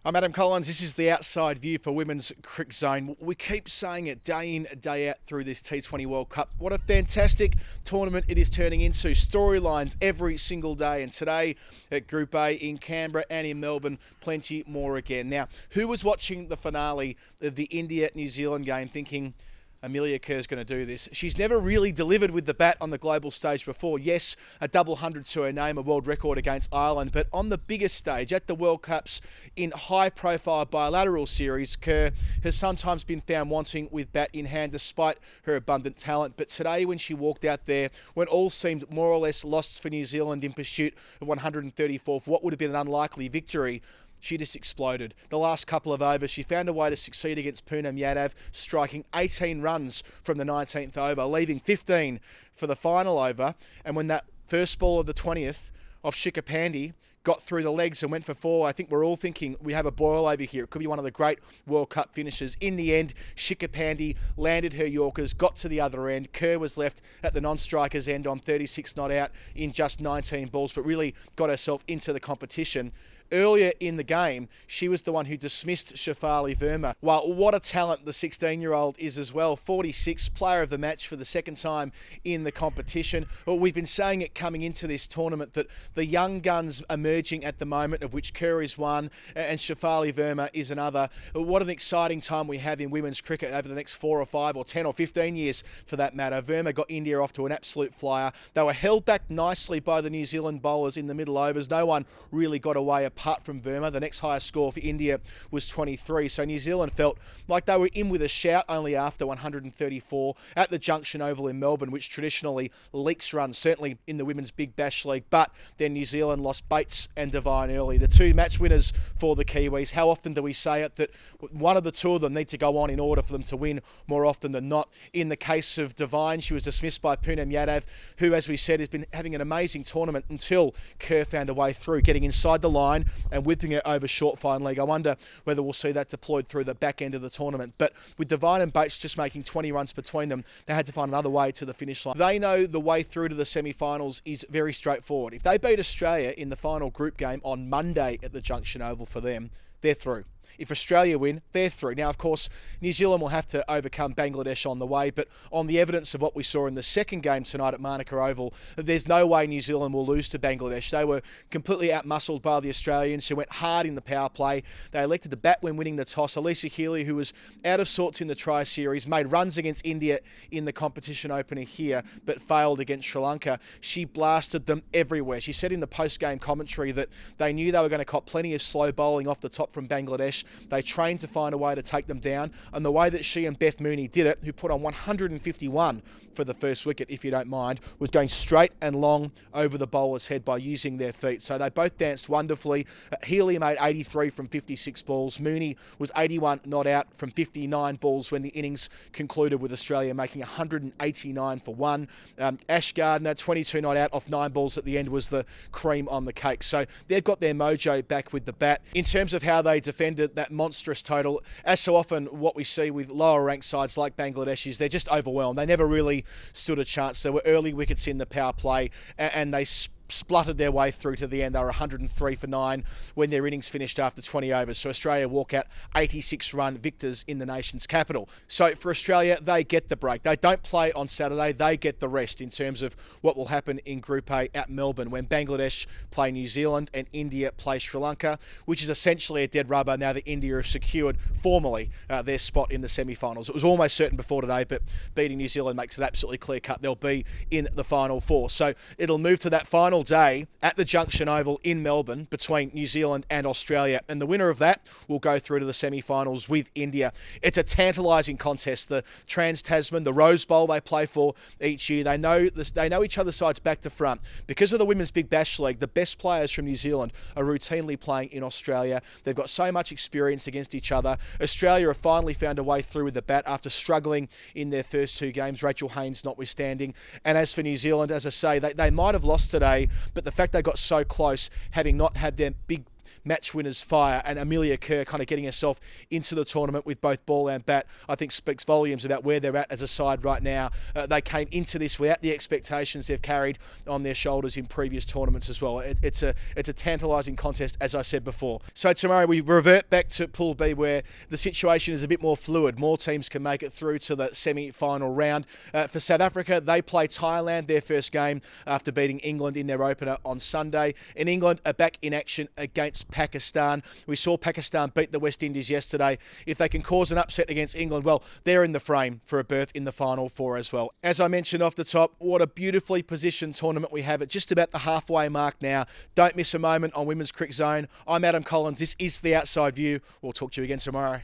I'm Adam Collins. This is the outside view for Women's Cricket Zone. We keep saying it day in, day out through this T20 World Cup. What a fantastic tournament it is turning into. Storylines every single day. And today at Group A in Canberra and in Melbourne, plenty more again. Now, who was watching the finale of the India-New Zealand game thinking, Amelia Kerr's going to do this? She's never really delivered with the bat on the global stage before. Yes, a double hundred to her name, a world record against Ireland, but on the biggest stage, at the World Cups, in high-profile bilateral series, Kerr has sometimes been found wanting with bat in hand despite her abundant talent. But today, when she walked out there, when all seemed more or less lost for New Zealand in pursuit of 134 for what would have been an unlikely victory, she just exploded. The last couple of overs, she found a way to succeed against Radha Yadav, striking 18 runs from the 19th over, leaving 15 for the final over. And when that first ball of the 20th of Shikapandi got through the legs and went for four, I think we're all thinking we have a boil over here. It could be one of the great World Cup finishes. In the end, Shikapandi landed her Yorkers, got to the other end. Kerr was left at the non-striker's end on 36 not out in just 19 balls, but really got herself into the competition. Earlier in the game, she was the one who dismissed Shafali Verma. Well, what a talent the 16-year-old is as well. 46, player of the match for the second time in the competition. Well, we've been saying it coming into this tournament that the young guns emerging at the moment, of which Kerr is one and Shafali Verma is another. What an exciting time we have in women's cricket over the next 4 or 5 or 10 or 15 years for that matter. Verma got India off to an absolute flyer. They were held back nicely by the New Zealand bowlers in the middle overs. No one really got away apart from Verma. The next highest score for India was 23. So New Zealand felt like they were in with a shout only after 134 at the Junction Oval in Melbourne, which traditionally leaks runs, certainly in the Women's Big Bash League. But then New Zealand lost Bates and Devine early, the two match winners for the Kiwis. How often do we say it that one of the two of them need to go on in order for them to win more often than not? In the case of Devine, she was dismissed by Radha Yadav, who, as we said, has been having an amazing tournament until Kerr found a way through, getting inside the line and whipping it over short fine leg. I wonder whether we'll see that deployed through the back end of the tournament. But with Devine and Bates just making 20 runs between them, they had to find another way to the finish line. They know the way through to the semi-finals is very straightforward. If they beat Australia in the final group game on Monday at the Junction Oval for them, they're through. If Australia win, they're through. Now, of course, New Zealand will have to overcome Bangladesh on the way, but on the evidence of what we saw in the second game tonight at Manuka Oval, there's no way New Zealand will lose to Bangladesh. They were completely outmuscled by the Australians, who went hard in the power play. They elected to bat when winning the toss. Elisa Healy, who was out of sorts in the try series, made runs against India in the competition opener here, but failed against Sri Lanka. She blasted them everywhere. She said in the post-game commentary that they knew they were going to cop plenty of slow bowling off the top from Bangladesh. They trained to find a way to take them down, and the way that she and Beth Mooney did it, who put on 151 for the first wicket, if you don't mind, was going straight and long over the bowler's head by using their feet. So they both danced wonderfully. Healy made 83 from 56 balls. Mooney was 81 not out from 59 balls when the innings concluded with Australia making 189 for one. Ash Gardner, 22 not out off 9 balls at the end, was the cream on the cake. So they've got their mojo back with the bat. In terms of how they defended that monstrous total, as so often what we see with lower ranked sides like Bangladesh is they're just overwhelmed. They never really stood a chance. There were early wickets in the power play and they spluttered their way through to the end. They were 103 for 9 when their innings finished after 20 overs. So Australia walk out 86-run victors in the nation's capital. So for Australia, they get the break. They don't play on Saturday. They get the rest in terms of what will happen in Group A at Melbourne when Bangladesh play New Zealand and India play Sri Lanka, which is essentially a dead rubber now that India have secured formally their spot in the semi-finals. It was almost certain before today, but beating New Zealand makes it absolutely clear cut. They'll be in the final four. So it'll move to that final day at the Junction Oval in Melbourne between New Zealand and Australia, and the winner of that will go through to the semi-finals with India. It's a tantalising contest. The Trans-Tasman, the Rose Bowl they play for each year, they know each other's sides back to front. Because of the Women's Big Bash League, the best players from New Zealand are routinely playing in Australia. They've got so much experience against each other. Australia have finally found a way through with the bat after struggling in their first 2 games, Rachel Haynes notwithstanding. And as for New Zealand, as I say, they might have lost today, but the fact they got so close, having not had their big match winners fire, and Amelia Kerr kind of getting herself into the tournament with both ball and bat, I think speaks volumes about where they're at as a side right now. They came into this without the expectations they've carried on their shoulders in previous tournaments as well. It's a tantalising contest, as I said before. So tomorrow we revert back to Pool B, where the situation is a bit more fluid. More teams can make it through to the semi-final round. For South Africa, they play Thailand, their first game, after beating England in their opener on Sunday. And England are back in action against Pakistan. We saw Pakistan beat the West Indies yesterday. If they can cause an upset against England, well, they're in the frame for a berth in the Final Four as well. As I mentioned off the top, what a beautifully positioned tournament we have at just about the halfway mark now. Don't miss a moment on Women's Cricket Zone. I'm Adam Collins. This is The Outside View. We'll talk to you again tomorrow.